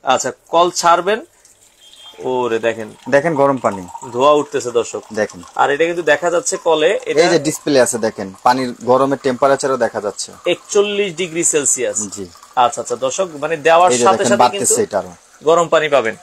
আচ্ছা কল ছাড়বেন, ওরে দেখেন দেখেন গরম পানি ধোয়া উঠতেছে দর্শক দেখেন। আর এটা কিন্তু দেখা যাচ্ছে কলে, এটা এই যে ডিসপ্লে আছে দেখেন, পানির গরমের টেম্পারেচারও দেখা যাচ্ছে 41 ডিগ্রি সেলসিয়াস। জি আচ্ছা আচ্ছা দর্শক, মানে দেওয়ার সাথে সাথে কিন্তু গরম পানি পাবেন।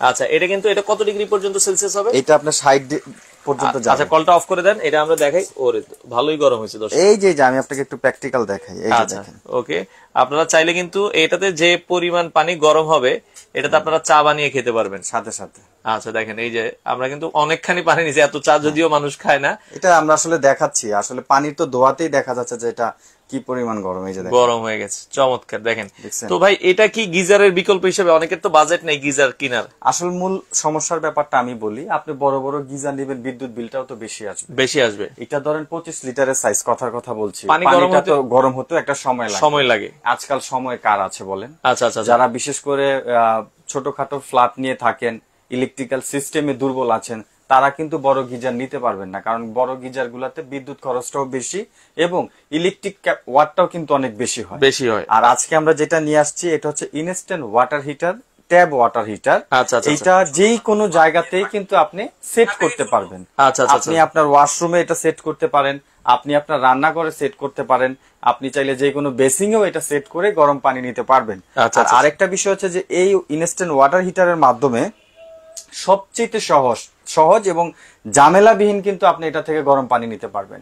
আচ্ছা এটা কিন্তু এটা কত ডিগ্রি পর্যন্ত সেলসিয়াস হবে? এটা আপনার 60 পর্যন্ত যাবে। আচ্ছা কলটা অফ করে দেন, এটা আমরা দেখাই। ওরে ভালোই গরম হয়েছে দর্শক। এই যে আমি আপনাকে একটু প্র্যাকটিক্যাল দেখাই, এই যে দেখেন। ওকে, আপনারা চাইলে কিন্তু এটাতে যে পরিমাণ পানি গরম হবে এটাতে আপনারা চা বানিয়ে খেতে পারবেন সাথে সাথে। আচ্ছা দেখেন, এই যে আমরা কিন্তু অনেকখানি পানি নিয়েছি, এত চা যদিও মানুষ খায় না। এটা আমরা আসলে দেখাচ্ছি, আসলে পানির তো ধোয়াতেই দেখা যাচ্ছে যে এটা কি পরিমাণ গরম, এই যে দেখেন গরম হয়ে গেছে, চমৎকার দেখেন। তো ভাই এটা কি গিজারের বিকল্প হিসেবে? অনেকের তো বাজেট নেই গিজার কেনার। আসলে মূল সমস্যার ব্যাপারটা আমি বলি, আপনি বড় বড় গিজার নেবেন, বিদ্যুৎ বিলটাও তো বেশি আসবে। এটা ধরেন 25 লিটারের সাইজ, কথার কথা বলছি, পানিটা তো গরম হতে একটা সময় লাগে। আজকাল সময় কার আছে বলেন? আচ্ছা আচ্ছা, যারা বিশেষ করে ছোটখাটো ফ্ল্যাট নিয়ে থাকেন, ইলেকট্রিক্যাল সিস্টেমে দুর্বল আছেন, তারা কিন্তু বড় গিজার নিতে পারবেন না, কারণ বড় গিজার গুলাতে বিদ্যুৎ খরচটাও বেশি এবং ইলেকট্রিক ওয়াটটাও কিন্তু অনেক বেশি হয়। আর আজকে আমরা যেটা নিয়ে আসছি এটা হচ্ছে instant water heater, tap water heater. এটা যেই কোনো জায়গাতেই কিন্তু আপনি সেট করতে পারবেন। আপনি আপনার ওয়াশরুমে এটা সেট করতে পারেন, আপনি আপনার রান্নাঘরে সেট করতে পারেন, আপনি চাইলে যে কোনো বেসিংয়েও এটা সেট করে গরম পানি নিতে পারবেন। আর আরেকটা বিষয় হচ্ছে যে এই ইনস্ট্যান্ট ওয়াটার হিটারের মাধ্যমে সবচেয়ে সহজ এবং ঝামেলাবিহীন কিন্তু আপনি এটা থেকে গরম পানি নিতে পারবেন।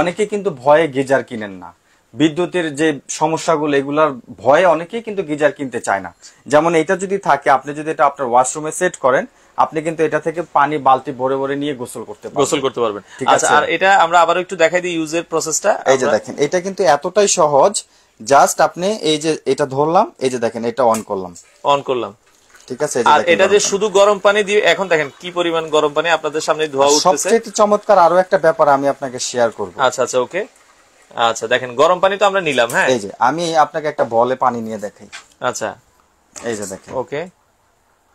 অনেকে কিন্তু ভয়ে গিজার কিনেন না, বিদ্যুতের যে সমস্যাগুলো এগুলার ভয়ে অনেকেই কিন্তু গিজার কিনতে চায় না। যেমন এটা যদি থাকে, আপনি যদি এটা আপনার ওয়াশরুমে সেট করেন, আপনি কিন্তু এটা থেকে পানি বালতি ভরে ভরে নিয়ে গোসল করতে পারবেন। ঠিক আছে, আর এটা আমরা আবার একটু দেখাই দিই ইউজের প্রসেসটা। এই যে দেখেন, এটা কিন্তু এতটাই সহজ, জাস্ট আপনি এই যে এটা ধরলাম, এই যে দেখেন এটা অন করলাম, ঠিক আছে। আর এটা যে শুধু গরম পানি দিয়ে, এখন দেখেন কি পরিমাণ গরম পানি আপনাদের সামনে ধোয়া উঠতেছে। সবচেয়ে চমৎকার আরো একটা ব্যাপার আমি আপনাকে শেয়ার করব। আচ্ছা আচ্ছা ওকে। আচ্ছা দেখেন গরম পানি তো আমরা নিলাম। হ্যাঁ, এই যে আমি আপনাকে একটা বলে পানি নিয়ে দেখাই। আচ্ছা এই যে দেখেন। ওকে,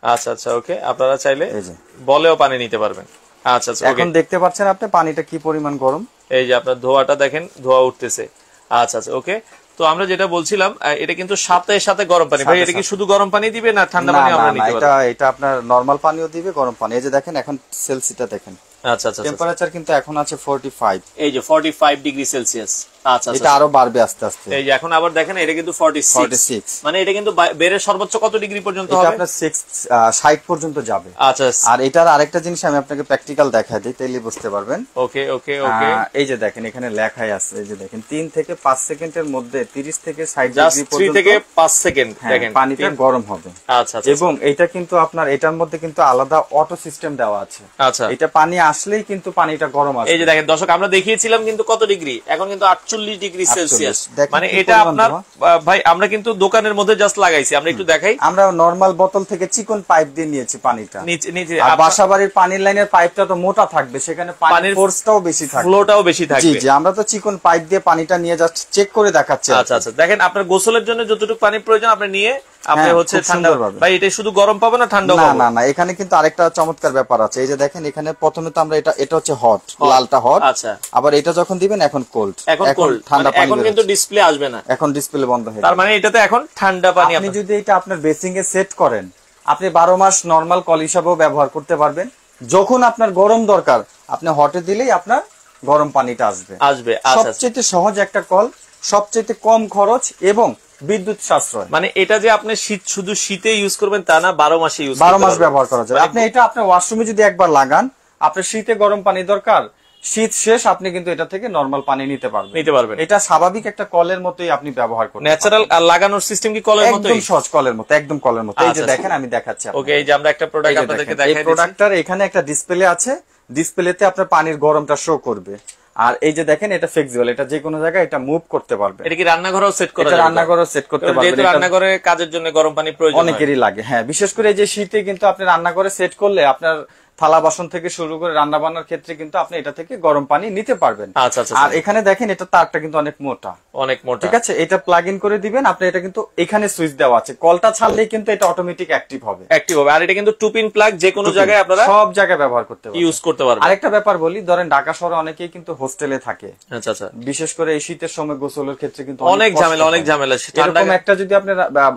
আচ্ছা আচ্ছা ওকে, আপনারা চাইলে এই যে বলেও পানি নিতে পারবেন। আচ্ছা আচ্ছা, এখন দেখতে পাচ্ছেন আপনি পানিটা কি পরিমাণ গরম। এই যে আপনার ধোয়াটা দেখেন, ধোয়া উঠতেছে। আচ্ছা আচ্ছা ওকে, তো আমরা যেটা বলছিলাম এটা কিন্তু সাথে সাথে গরম পানি। ভাই এটা কি শুধু গরম পানি দিবে না ঠান্ডা পানি আমরা নিতে পারবো? এটা আপনার নরমাল পানিও দিবে, গরম পানি। এই যে দেখেন এখন সেলসিয়াসটা দেখেন। আচ্ছা আচ্ছা, টেম্পারেচার কিন্তু এখন আছে 45, এই যে 45 ডিগ্রি সেলসিয়াস। আচ্ছা এটা আরো বাড়বে আস্তে আস্তে। এই যে এখন আবার দেখেন এটা কিন্তু 46, মানে এটা কিন্তু বেড়ে সর্বোচ্চ কত ডিগ্রি পর্যন্ত হবে? এটা আপনার 60 পর্যন্ত যাবে। আচ্ছা, আর এটার আরেকটা জিনিস আমি আপনাকে প্র্যাকটিক্যাল দেখাই দিই, তাইলে বুঝতে পারবেন। ওকে ওকে ওকে, এই যে দেখেন এখানে লেখাই আছে, এই যে দেখেন 3 থেকে 5 সেকেন্ডের মধ্যে 30 থেকে 60 ডিগ্রি পর্যন্ত, 3 থেকে 5 সেকেন্ড দেখেন পানিটা গরম হবে। আচ্ছা আচ্ছা, এবং এটা কিন্তু আপনার এটার মধ্যে কিন্তু আলাদা অটো সিস্টেম দেওয়া আছে। আচ্ছা, এটা পানি আসলেই কিন্তু পানিটা গরম আসবে। এই যে দেখেন দর্শক, আমরা দেখিয়েছিলাম কিন্তু কত ডিগ্রি, এখন কিন্তু 48 ডিগ্রি সেলসিয়াস। মানে এটা আপনার ভাই আমরা কিন্তু দোকানের মধ্যে জাস্ট লাগাইছি, আমরা একটু দেখাই। আমরা নরমাল বোতল থেকে চিকন পাইপ দিয়ে নিয়েছি পানিটা নিচে, আর বাসাবাড়ির পানির লাইনের পাইপটা তো মোটা থাকবে, সেখানে পানির ফোর্সটাও বেশি থাকবে, ফ্লোটাও বেশি থাকবে। জি জি, আমরা তো চিকন পাইপ দিয়ে পানিটা নিয়ে জাস্ট চেক করে দেখাচ্ছি। আচ্ছা আচ্ছা, দেখেন আপনার গোসলের জন্য যতটুকু পানি প্রয়োজন আপনি নিয়ে আপনি হচ্ছে ঠান্ডা পাবেন। ভাই এটা শুধু গরম পাবে না ঠান্ডা পাবে? না না, এখানে কিন্তু আরেকটা চমৎকার ব্যাপার আছে। এই যে দেখেন এখানে প্রথমে তো আমরা এটা হচ্ছে হট, লালটা হট। আচ্ছা, আবার এটা যখন দিবেন এখন কোল্ড, এখন ঠান্ডা পানি। এখন কিন্তু ডিসপ্লে আসবে না, এখন ডিসপ্লে বন্ধ হয়ে যাবে, তার মানে এটাতে এখন ঠান্ডা পানি। আপনি যদি এটা আপনার বেসিং এ সেট করেন, আপনি 12 মাস নরমাল কল হিসাবেও ব্যবহার করতে পারবেন। যখন আপনার গরম দরকার আপনি হটে দিলেই আপনার গরম পানিটা আসবে। সবচেয়ে সহজ একটা কল, সবচেয়ে কম খরচ এবং বিদ্যুৎ সাশ্রয়। মানে এটা যে আপনি শুধু শীতে ইউজ করবেন তা না, 12 মাসে ইউজ, 12 মাস ব্যবহার করা যাবে। আপনি এটা আপনার ওয়াশরুমে যদি একবার লাগান, আপনার শীতে গরম পানি দরকার, শীত শেষ আপনি কিন্তু এটা থেকে নরমাল পানি নিতে পারবেন। এটা স্বাভাবিক একটা কলের মতোই আপনি ব্যবহার করতে পারবেন। ন্যাচারাল লাগানোর সিস্টেম কি কলের মতোই? একদম সহজ, কলের মতো, একদম কলের মতো। এই যে দেখেন আমি দেখাচ্ছি। ওকে, এই যে আমরা একটা প্রোডাক্ট আপনাদেরকে দেখাই দিচ্ছি। এই প্রোডাক্টটার এখানে একটা ডিসপ্লে আছে, ডিসপ্লেতে আপনার পানির গরমটা শো করবে। আর এই যে দেখেন এটা ফ্লেক্সিবল, এটা যে কোনো জায়গায় এটা মুভ করতে পারবে। এটা কি রান্নাঘরেও সেট করা যাবে? রান্নাঘরেও সেট করতে পারবেন, যেহেতু রান্নাঘরে কাজের জন্য গরম পানি প্রয়োজন অনেকেরই লাগে। হ্যাঁ, বিশেষ করে এই যে শীতে কিন্তু আপনি রান্নাঘরে সেট করলে আপনার থালা বাসন থেকে শুরু করে রান্না বান্নার ক্ষেত্রে কিন্তু আপনি এটা থেকে গরম পানি নিতে পারবেন। আর এখানে দেখেন এটা তারটা কিন্তু অনেক মোটা, ঠিক আছে। এটা প্লাগ ইন করে দিবেন আপনি, এটা কিন্তু এখানে সুইচ দেওয়া আছে, কলটা ছাড়লেই কিন্তু এটা অটোমেটিক অ্যাক্টিভ হবে। আর এটা কিন্তু 2 পিন প্লাগ, যে কোনো জায়গায় আপনারা সব জায়গায় ব্যবহার করতে পারবেন, ইউজ করতে পারবেন। আরেকটা ব্যাপার বলি, ধরেন ঢাকা শহরে অনেকেই কিন্তু হোস্টেলে থাকে, আচ্ছা, বিশেষ করে এই শীতের সময় গোসলের ক্ষেত্রে কিন্তু অনেক ঝামেলা। এরকম একটা যদি আপনি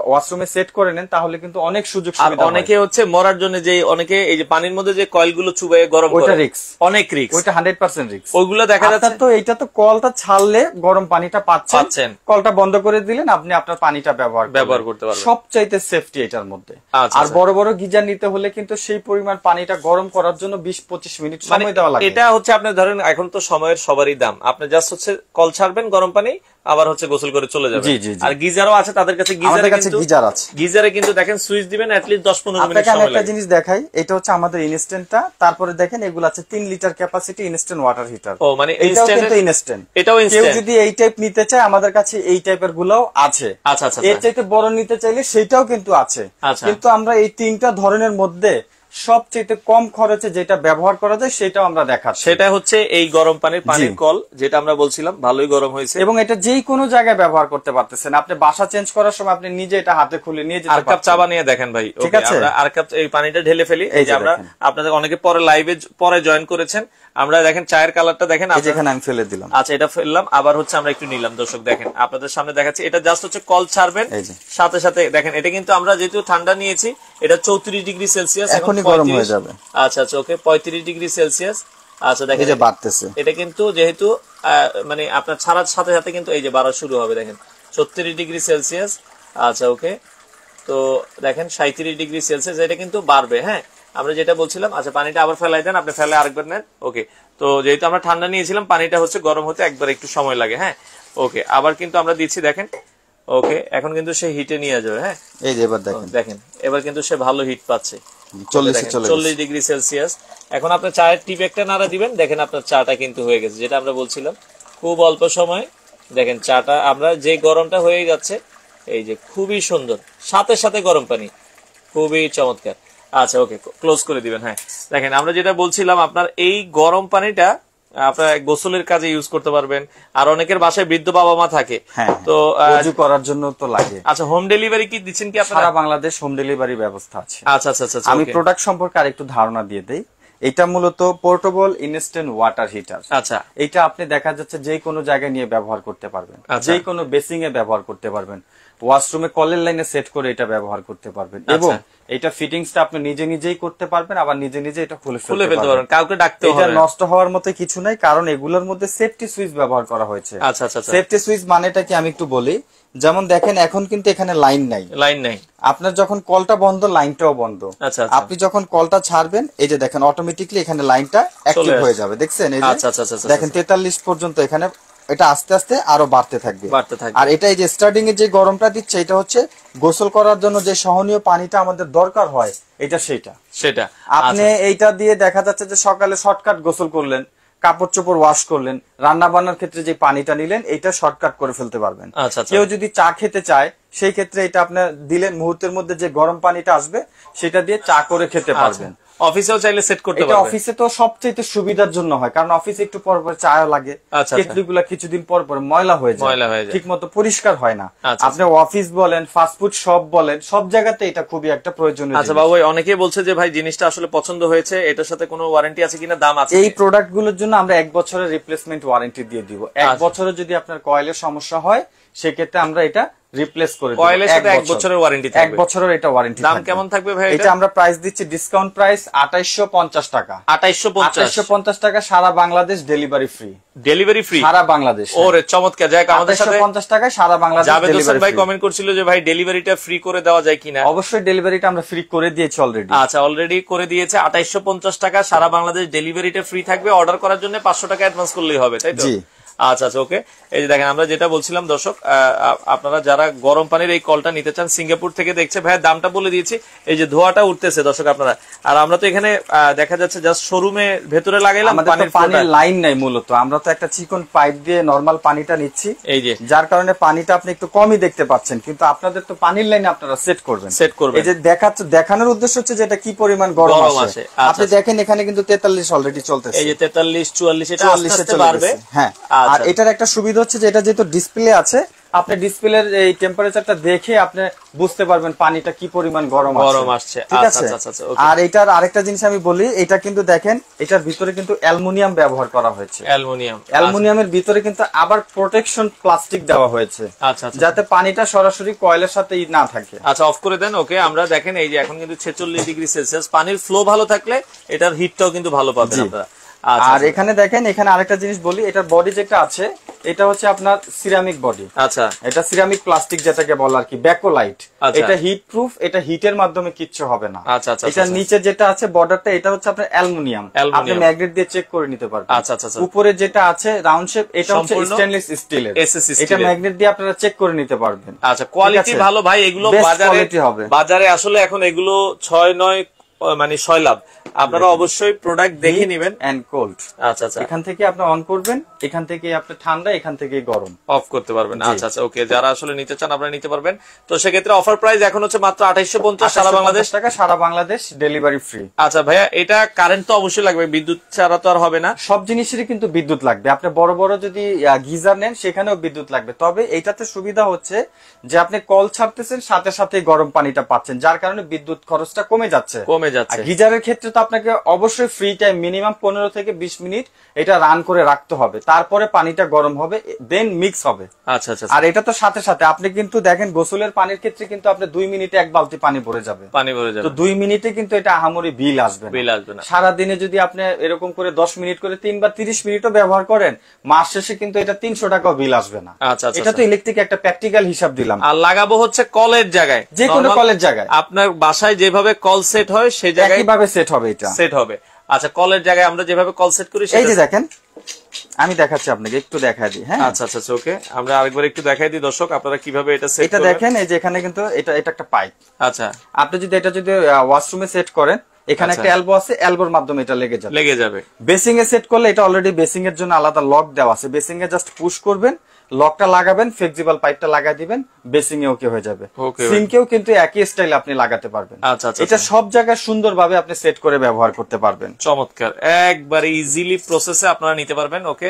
ওয়াশরুমে সেট করে নেন তাহলে কিন্তু অনেক সুযোগ সুবিধা। অনেকে হচ্ছে মরার জন্য যে অনেকে এই যে পানির মধ্যে যে কয়েল গুলো চুবাইয়ে গরম করে, ওইটা রিস্ক, অনেক রিস্ক, ওইটা 100% রিস্ক। ওইগুলো দেখা যাচ্ছে। তো এইটা তো কলটা ছাড়লে গরম পানিটা পাচ্ছেন, কলটা বন্ধ করে দিলেন আপনি আপনার পানিটা ব্যবহার করতে পারবেন। সবচাইতে সেফটি এটার মধ্যে। আর বড় বড় গিজার নিতে হলে কিন্তু সেই পরিমাণ পানিটা গরম করার জন্য 20-25 মিনিট সময় দেওয়া লাগে। এটা হচ্ছে আপনি ধরেন এখন তো সময়ের সবারই দাম, আপনি জাস্ট হচ্ছে কল ছাড়বেন গরম পানি, আবার হচ্ছে গোসল করে চলে যাবেন। আর গিজারও আছে তাদের কাছে, গিজার আছে, গিজারে কিন্তু দেখেন সুইচ দিবেন এটলিস্ট 10-15 মিনিট সময় লাগে। একটা জিনিস দেখাই, এটা হচ্ছে আমাদের ইনস্ট্যান্টটা, তারপরে দেখেন এগুলো আছে 3 litre capacity instant water heater. ও মানে এটাও কিন্তু ইনস্ট্যান্ট, এটাও ইনস্ট্যান্ট। কেউ যদি এই টাইপ নিতে চায় আমাদের কাছে এই টাইপের গুলোও আছে। আচ্ছা, এর চাইতে বড় নিতে চাইলে সেটাও কিন্তু আছে। কিন্তু আমরা এই 3টা ধরনের মধ্যে সবচেয়ে কম খরচে যেটা ব্যবহার করা যায় সেটাও আমরা দেখাচ্ছি। সেটা হচ্ছে এই গরম পানির কল, যেটা আমরা বলছিলাম ভালোই গরম হয়েছে, এবং এটা যে কোনো জায়গায় ব্যবহার করতে পারতেছেন। আপনি বাসা চেঞ্জ করার সময় আপনি নিজে এটা হাতে খুলে নিয়ে যেতে পারবেন। আর কাপ চা বানিয়ে দেখেন ভাই, ঠিক আছে। আমরা আর কাপ এই পানিটা ঢেলে ফেলি। এই যে আমরা আপনাদের অনেকে পরে লাইভে পরে জয়েন করেছেন, আমরা দেখেন চায়ের কালারটা দেখেন, যেখানে আমি ফেলে দিলাম। আচ্ছা, এটা ফেললাম, আবার হচ্ছে আমরা একটু নিলাম। দর্শক দেখেন আপনাদের সামনে দেখাচ্ছি, এটা জাস্ট হচ্ছে কল ছাড়বেন, সাথে সাথে দেখেন এটা কিন্তু আমরা যেহেতু ঠান্ডা নিয়েছি, এটা 34 ডিগ্রি সেলসিয়াস, এখনই গরম হয়ে যাবে। আচ্ছা, ওকে, 35 ডিগ্রি সেলসিয়াস। আচ্ছা দেখেন এটা বাড়তেছে, এটা কিন্তু যেহেতু মানে আপনার ছাড়ার সাথে সাথে কিন্তু এই যে বাড়া শুরু হবে, দেখেন 36 ডিগ্রি সেলসিয়াস। আচ্ছা ওকে, তো দেখেন 37 ডিগ্রি সেলসিয়াস, এটা কিন্তু বাড়বে। হ্যাঁ, আমরা যেটা বলছিলাম, আচ্ছা পানিটা আবার ফেলাই দেন, আপনি ফেলে আরেকবার নেন। ওকে, তো যেহেতু আমরা ঠান্ডা নিয়েছিলাম, পানিটা হচ্ছে গরম হতে একবার একটু সময় লাগে। হ্যাঁ, ওকে, আবার কিন্তু আমরা দিচ্ছি, দেখেন। ওকে, এখন কিন্তু সে হিটে নিয়ে যাবে। হ্যাঁ, এই যে এবার দেখেন এবার কিন্তু সে ভালো হিট পাচ্ছে, 40 ডিগ্রি সেলসিয়াস। এখন আপনার চায়ের টিপ একটা নাড়া দিবেন, দেখেন আপনার চাটা কিন্তু হয়ে গেছে, যেটা আমরা বলছিলাম খুব অল্প সময়। দেখেন চাটা আমরা যে গরমটা হয়ে যাচ্ছে, এই যে খুবই সুন্দর, সাথে সাথে গরম পানি, খুবই চমৎকার। আচ্ছা ওকে, ক্লোজ করে দিবেন। হ্যাঁ, দেখেন আমরা যেটা বলছিলাম, আপনার এই গরম পানিটা আপনারা গোসলের কাজে ইউজ করতে পারবেন। আর অনেকের বাসায় বৃদ্ধ বাবা মা থাকে, তো ওযু করার জন্য তো লাগে। আচ্ছা, হোম ডেলিভারি কি দিচ্ছেন কি আপনারা? সারা বাংলাদেশ হোম ডেলিভারি ব্যবস্থা আছে। আচ্ছা, আমি প্রোডাক্ট সম্পর্কে আরেকটু ধারণা দিয়ে দেই। এটা মূলত পোর্টেবল ইনস্ট্যান্ট ওয়াটার হিটার। আচ্ছা, এটা আপনি দেখা যাচ্ছে যে কোনো জায়গায় নিয়ে ব্যবহার করতে পারবেন, যে কোনো বেসিং এ ব্যবহার করতে পারবেন, ওয়াশরুমে কলের লাইনে সেট করে এটা ব্যবহার করতে পারবেন, এবং এটা ফিটিংসটা আপনি নিজেই করতে পারবেন, আবার নিজে এটা খুলে ফেলতে পারবেন, কাউকে ডাকতে হবে না। এটা নষ্ট হওয়ার মতো কিছু নাই, কারণ এগুলোর মধ্যে সেফটি সুইচ ব্যবহার করা হয়েছে। আচ্ছা, সেফটি সুইচ মানেটা কি আমি একটু বলি। যেমন দেখেন এখন কিন্তু এখানে লাইন নাই, আপনার যখন কলটা বন্ধ লাইনটাও বন্ধ। আপনি যখন কলটা ছাড়বেন, এই যে দেখেন অটোমেটিকলি এখানে লাইনটা অ্যাক্টিভ হয়ে যাবে, দেখছেন? এই যে দেখেন 43 পর্যন্ত এখানে এটা আস্তে আস্তে আরো বাড়তে থাকবে। আর এটা এই যে স্টার্টিং এ যে গরমটা দিচ্ছে, এটা হচ্ছে গোসল করার জন্য যে সহনীয় পানিটা আমাদের দরকার হয়, এটা সেটা আপনি এইটা দিয়ে দেখা যাচ্ছে যে সকালে শর্টকাট গোসল করলেন, কাপড় চোপড় ওয়াশ করলেন, রান্না বান্নার ক্ষেত্রে যে পানিটা নিলেন, এটা শর্টকাট করে ফেলতে পারবেন। কেউ যদি চা খেতে চায়, সেই ক্ষেত্রে এটা আপনার দিলেন, মুহূর্তের মধ্যে যে গরম পানিটা আসবে সেটা দিয়ে চা করে খেতে পারবেন। অফিসেও চাইলে সেট করতে পারবেন। এটা অফিসে তো সবচেয়ে সুবিধার জন্য হয়, কারণ অফিসে একটু পর পর চাও লাগে, কেটলিগুলা কিছুদিন পর পর ময়লা হয়ে যায়, ঠিক মতো পরিষ্কার হয় না। আপনি অফিস বলেন, ফাস্টফুড শপ বলেন, সব জায়গাতে এটা খুবই একটা প্রয়োজনীয়। আচ্ছা বাবু, অনেকেই বলছে যে ভাই জিনিসটা আসলে পছন্দ হয়েছে, এটার সাথে কোনো ওয়ারেন্টি আছে কিনা, দাম আছে? এই প্রোডাক্ট গুলোর জন্য আমরা 1 বছরের রিপ্লেসমেন্ট ওয়ারেন্টি দিয়ে দিব। 1 বছরে যদি আপনার কয়েলের সমস্যা হয়, সেক্ষেত্রে আমরা এটা রিপ্লেস করে দেব। কয়েলের সাথে 1 বছরের ওয়ারেন্টি থাকবে। 1 বছরের এটা ওয়ারেন্টি। দাম কেমন থাকবে ভাই? এটা আমরা প্রাইস দিচ্ছি, ডিসকাউন্ট প্রাইস 2850 টাকা। 2850 টাকা, সারা Bangladesh delivery free. Delivery free সারা বাংলাদেশ। ওরে চমৎকার। যাক, আমাদের সাথে 2850 টাকায় সারা বাংলাদেশ ডেলিভারি ফ্রি। ভাই কমেন্ট করছিল যে ভাই ডেলিভারিটা ফ্রি করে দেওয়া যায় কিনা। অবশ্যই ডেলিভারিটা আমরা ফ্রি করে দিয়েছি অলরেডি। আচ্ছা, অলরেডি করে দিয়েছে। 2850 টাকা, সারা বাংলাদেশ ডেলিভারিটা ফ্রি থাকবে। অর্ডার করার জন্য 500 টাকা অ্যাডভান্স করলেই হবে, তাই তো? জি। আচ্ছা আচ্ছা ওকে। এই যে দেখেন আমরা যেটা বলছিলাম দর্শক, আপনারা যারা গরম পানির এই কলটা নিতে চান সিঙ্গাপুর থেকে দেখছে, ভাইয়া দামটা বলে দিয়েছি। এই যে ধোঁয়াটা উঠতেছে দর্শক আপনারা, আর আমরা তো এখানে দেখা যাচ্ছে জাস্ট শোরুমে ভেতরে লাগাইলাম, পানির লাইন নাই মূলত, আমরা তো একটা চিকন পাইপ দিয়ে নরমাল পানিটা নিচ্ছি, এই যে যার কারণে পানিটা আপনি একটু কমই দেখতে পাচ্ছেন, কিন্তু আপনাদের তো পানির লাইনে আপনারা সেট করবেন। এই যে দেখানোর উদ্দেশ্য হচ্ছে যে এটা কি পরিমাণ গরম আছে। আপনি দেখেন এখানে কিন্তু 43 অলরেডি চলতেছে, এই যে 43 44 এটা আস্তে আস্তে বাড়বে। হ্যাঁ, আর এটার একটা সুবিধা হচ্ছে যে এটা যেহেতু ডিসপ্লে আছে, আপনি ডিসপ্লের এই টেম্পারেচারটা দেখে আপনি বুঝতে পারবেন পানিটা কি পরিমাণ গরম আসছে, ঠিক আছে। আর এটার আরেকটা জিনিস আমি বলি, এটা কিন্তু দেখেন এটার ভিতরে কিন্তু অ্যালুমিনিয়াম ব্যবহার করা হয়েছে, অ্যালুমিনিয়ামের ভিতরে কিন্তু আবার প্রোটেকশন প্লাস্টিক দেওয়া হয়েছে, যাতে পানিটা সরাসরি কয়েলের সাথে না থাকে। আচ্ছা অফ করে দেন। ওকে, আমরা দেখেন এই যে এখন কিন্তু 46 ডিগ্রি সেলসিয়াস, পানির ফ্লো ভালো থাকলে এটার হিটটাও কিন্তু ভালো পাবেন আপনারা। আর এখানে দেখেন, এখানে আরেকটা জিনিস বলি, এটার বডি যেটা আছে এটা হচ্ছে আপনার সিরামিক বডি। আচ্ছা, এটা সিরামিক প্লাস্টিক যেটাকে বলে আর কি, ব্যাকোলাইট। এটা হিট প্রুফ, এটা হিটের মাধ্যমে কিচ্ছু হবে না। আচ্ছা আচ্ছা, এটা নিচে যেটা আছে বর্ডারটা, এটা হচ্ছে আপনার অ্যালুমিনিয়াম, আপনি ম্যাগনেট দিয়ে চেক করে নিতে পারবেন। আচ্ছা আচ্ছা, উপরে যেটা আছে রাউন্ড শেপ, এটা হচ্ছে স্টেনলেস স্টিলের, এটা ম্যাগনেট দিয়ে আপনারা চেক করে নিতে পারবেন। আচ্ছা, কোয়ালিটি ভালো ভাই, এগুলো বাজারে আসলে এখন এগুলো 6-9 মানে 6 লাভ। আপনারা অবশ্যই প্রোডাক্ট দেখে নেবেন। এন্ড কোল্ড, আচ্ছা আচ্ছা, এখান থেকে আপনি অন করবেন, এখান থেকে আপনি ঠান্ডা, এখান থেকে গরম অফ করতে পারবেন। আচ্ছা আচ্ছা ওকে, যারা আসলে নিতে চান আপনারা নিতে পারবেন। তো সেক্ষেত্রে অফার প্রাইস এখন হচ্ছে মাত্র 2850 সারা বাংলাদেশ টাকা, সারা বাংলাদেশ ডেলিভারি ফ্রি। আচ্ছা ভাইয়া, এটা কারেন্ট তো অবশ্যই লাগবে, বিদ্যুৎ ছাড়া তো আর হবে না। সব জিনিসেরই কিন্তু বিদ্যুৎ লাগবে, আপনি বড় বড় যদি গিজার নেন সেখানেও বিদ্যুৎ লাগবে। তবে এইটাতে সুবিধা হচ্ছে যে আপনি কল ছাড়তেছেন, সাথে সাথে গরম পানিটা পাচ্ছেন, যার কারণে বিদ্যুৎ খরচটা কমে যাচ্ছে। গিজারের ক্ষেত্রে তো আপনাকে অবশ্যই ফ্রি টাইম মিনিমাম 15 থেকে 20 মিনিট এটা রান করে রাখতে হবে, তারপরে পানিটা গরম হবে, দেন মিক্স হবে। আচ্ছা আচ্ছা, আর এটা তো সাথে সাথে আপনি কিন্তু দেখেন গোসলের পানির ক্ষেত্রে কিন্তু আপনি 2 মিনিটে 1 বালতি পানি ভরে যাবে, তো 2 মিনিটে কিন্তু এটা আহামরি বিল আসবে না। সারা দিনে যদি আপনি এরকম করে 10 মিনিট করে 3 বা 30 মিনিটও ব্যবহার করেন, মাস শেষে কিন্তু এটা 300 টাকাও বিল আসবে না। আচ্ছা, এটা তো ইলেকট্রিক একটা প্র্যাকটিক্যাল হিসাব দিলাম। আর লাগাবো হচ্ছে কলের জায়গায়, যে কোনো কলের জায়গায়, আপনার বাসায় যেভাবে কল সেট হয় সেই জায়গায় কিভাবে সেট হবে, এটা সেট হবে। আচ্ছা, কলের জায়গায় আমরা যেভাবে কল সেট করি, এই যে দেখেন আমি দেখাচ্ছি আপনাকে, একটু দেখাই দিই। হ্যাঁ, আচ্ছা আচ্ছা ওকে, আমরা আরেকবার একটু দেখাই দিই দর্শক আপনারা কিভাবে এটা সেট করবেন। এটা দেখেন, এই যে এখানে কিন্তু এটা একটা পাইপ। আচ্ছা, আপনি যদি এটা ওয়াশরুমে সেট করেন, এখানে একটা এলবো আছে, এলবোর মাধ্যমে এটা লেগে যাবে। বেসিং এ সেট করলে এটা অলরেডি বেসিং এর জন্য আলাদা লক দেওয়া আছে, বেসিং এ জাস্ট পুশ করবেন, লকটা লাগাবেন, ফ্লেক্সিবল পাইপটা লাগাই দিবেন, বেসিং এ ওকে হয়ে যাবে। সিঙ্কেও কিন্তু একই স্টাইল আপনি লাগাতে পারবেন। আচ্ছা, এটা সব জায়গায় সুন্দরভাবে আপনি সেট করে ব্যবহার করতে পারবেন। চমৎকার, একবারে ইজিলি প্রসেসে আপনারা নিতে পারবেন। ওকে,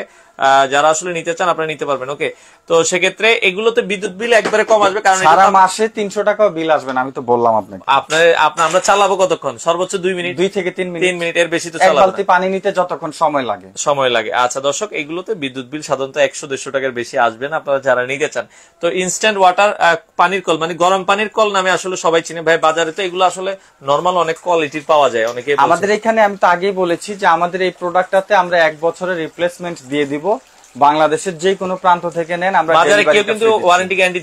যারা আসলে নিতে চান আপনারা নিতে পারবেন। ওকে, তো সেক্ষেত্রে এগুলোতে বিদ্যুৎ বিল একবারে কম আসবে, কারণ সারা মাসে 300 টাকাও বিল আসবে না। আমি তো বললাম আপনাকে, আমরা চালাবো কতক্ষণ? সর্বোচ্চ 2 মিনিট, 2 থেকে 3 মিনিট, এর বেশি তো চালাবো না। এক বালতি পানি নিতে যতক্ষণ সময় লাগে। আচ্ছা দর্শক, এগুলোতে বিদ্যুৎ বিল সাধারণত 100-150 টাকার বেশি আসবে না আপনারা যারা নিতে চান। তো ইনস্ট্যান্ট ওয়াটার পানির কল, মানে গরম পানির কল নামে আসলে সবাই চিনে ভাই, বাজারে তো এগুলো আসলে নরমাল অনেক কোয়ালিটির পাওয়া যায়। অনেকে আমাদের এখানে, আমি তো আগেই বলেছি যে আমাদের এই প্রোডাক্টটাতে আমরা 1 বছরের রিপ্লেসমেন্ট দিয়ে দিব। বাংলাদেশের যে কোনো প্রান্ত থেকে নেন, আমরা বাজারে কেউ কিন্তু ওয়ারেন্টি গ্যারান্টি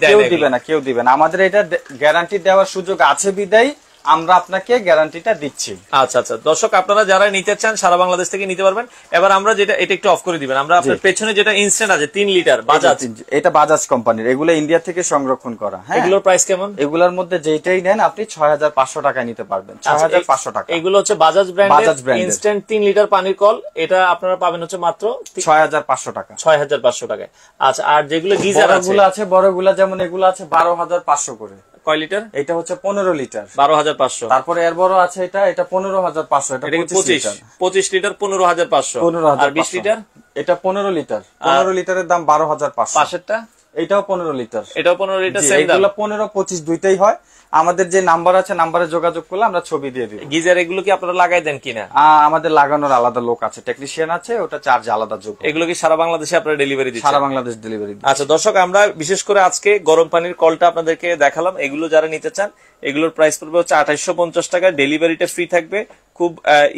কেউ দিবে না। আমাদের এটা গ্যারান্টি দেওয়ার সুযোগ আছে বিদায় আমরা আপনাকে গ্যারান্টিটা দিচ্ছি। আচ্ছা আচ্ছা দর্শক, আপনারা যারা নিতে চান সারা বাংলাদেশ থেকে নিতে পারবেন। এবার আমরা যেটা, এটা একটু অফ করে দিবেন, আমরা আপনার পেছনে যেটা ইনস্ট্যান্ট আছে 3 লিটার বাজাজ, এটা বাজাজ কোম্পানির, এগুলো ইন্ডিয়া থেকে সংরক্ষণ করা। হ্যাঁ, এগুলোর প্রাইস কেমন? এগুলোর মধ্যে যেটাই নেন আপনি 6500 টাকায় নিতে পারবেন। 6500 টাকা। এগুলো হচ্ছে বাজাজ ব্র্যান্ডের ইনস্ট্যান্ট 3 লিটার পানির কল, এটা আপনারা পাবেন হচ্ছে মাত্র 6500 টাকা। 6500 টাকায়। আচ্ছা, আর যেগুলো গিজার আছে, বড়গুলো যেমন এগুলো আছে 12500 করে। কয় লিটার? এটা হচ্ছে 15 লিটার, 12500। তারপরে এর বড় আছে এটা 15500, এটা 25 লিটার 15500। আর 20 লিটার এটা 15 লিটার, 15 লিটারের দাম 12500। পাশেরটা এটাও 15 লিটার, এটাও 15 লিটার, সেম দাম। এগুলো 15-25 দুইটাই হয়। আমাদের যে নাম্বার আছে, নাম্বারে যোগাযোগ করলে আমরা ছবি দিয়ে দিই। গিজার এগুলো কি আপনারা লাগাই দেন কিনা? আমাদের লাগানোর আলাদা লোক আছে, টেকনিশিয়ান আছে, ওটা চার্জ আলাদা যোগ। এগুলো কি সারা বাংলাদেশে আপনারা ডেলিভারি দিচ্ছেন? সারা বাংলাদেশ ডেলিভারি। আচ্ছা দর্শক, আমরা বিশেষ করে আজকে গরম পানির কলটা আপনাদেরকে দেখালাম। এগুলো যারা নিতে চান, এগুলোর প্রাইস পড়বে হচ্ছে 2850 টাকা, ডেলিভারিটা ফ্রি থাকবে। খুব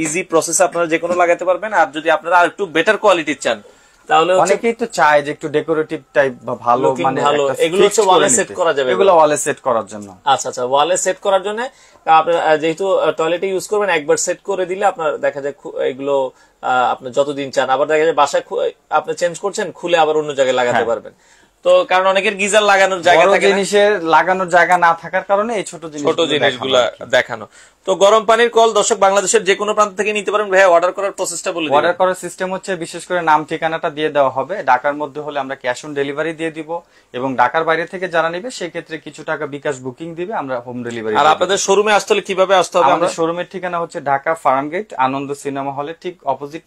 ইজি প্রসেস, আপনারা যে কোনো লাগাতে পারবেন। আর যদি আপনারা আর একটু বেটার কোয়ালিটির চান, তাহলে অনেকেই তো চায় যে একটু ডেকোরেটিভ টাইপ বা ভালো মানে এগুলো হচ্ছে ওয়ালে সেট করা যাবে, এগুলো ওয়ালে সেট করার জন্য। আচ্ছা আচ্ছা, ওয়ালে সেট করার জন্য আপনার যেহেতু টয়লেটে ইউজ করবেন, একবার সেট করে দিলে আপনার দেখা যায় এগুলো আপনার যতদিন চান, আবার দেখা যায় বাসায় আপনি চেঞ্জ করছেন, খুলে আবার অন্য জায়গায় লাগাতে পারবেন। তো কারণ অনেকের গিজার লাগানোর জায়গা থাকে, জিনিসের লাগানোর জায়গা না থাকার কারণে এই ছোট জিনিসগুলো দেখানো। তো গরম পানির কল দর্শক বাংলাদেশের যে কোনো প্রান্ত থেকে নিতে পারেন। ভাইয়া অর্ডার করার প্রসেসটা বলে দিন। অর্ডার করার সিস্টেম হচ্ছে বিশেষ করে নাম ঠিকানাটা দিয়ে দেওয়া হবে। ঢাকার মধ্যে হলে আমরা ক্যাশ অন ডেলিভারি দিয়ে দিব, এবং ঢাকার বাইরে থেকে যারা নেবে সেই ক্ষেত্রে কিছু টাকা বিকাশ বুকিং দিবে, আমরা হোম ডেলিভারি। আর আপনাদের শোরুমে আসতে হলে কিভাবে আসতে হবে? আমাদের শোরুমের ঠিকানা হচ্ছে ঢাকা ফার্মগেট আনন্দ সিনেমা হলের ঠিক অপোজিট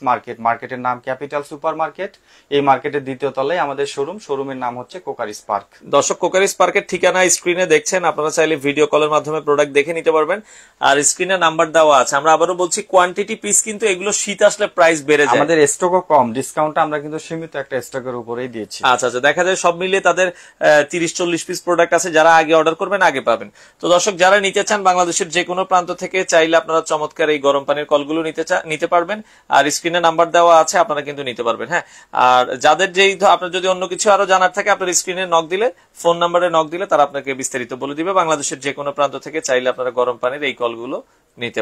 মার্কেটের নাম ক্যাপিটাল সুপার মার্কেট। এই মার্কেটের দ্বিতীয় তলায় আমাদের শোরুমের নাম হচ্ছে কোকারিস পার্ক। দর্শক কোকারিস পার্কের ঠিকানা স্ক্রিনে দেখছেন, আপনারা চাইলে ভিডিও কলের মাধ্যমে প্রোডাক্ট দেখে নিতে পারবেন, আর স্ক্রিনে নাম্বার দেওয়া আছে। আমরা আবারও বলছি কোয়ান্টিটি পিস কিন্তু এগুলো শীত আসলে প্রাইস বেড়ে যায়, আমাদের স্টকও কম, ডিসকাউন্ট আমরা কিন্তু সীমিত একটা স্টকের উপরেই দিয়েছি। আচ্ছা আচ্ছা, দেখা যায় সব মিলিয়ে তাদের 30-40 পিস প্রোডাক্ট আছে, যারা আগে অর্ডার করবেন আগে পাবেন। তো দর্শক যারা নিতে চান বাংলাদেশের যে কোনো প্রান্ত থেকে চাইলে আপনারা চমৎকার এই গরম পানির কলগুলো নিতে পারবেন, আর স্ক্রিনে নাম্বার দেওয়া আছে, আপনারা কিন্তু নিতে পারবেন। হ্যাঁ, আর যাদের আপনার যদি অন্য কিছু আরো জানার থাকে, আপনার স্ক্রিনে নক দিলে, ফোন নাম্বারে নক দিলে তারা আপনাকে বিস্তারিত বলে দিবে। বাংলাদেশের যে কোনো প্রান্ত থেকে চাইলে আপনারা গরম পানির এই কলগুলো নিতে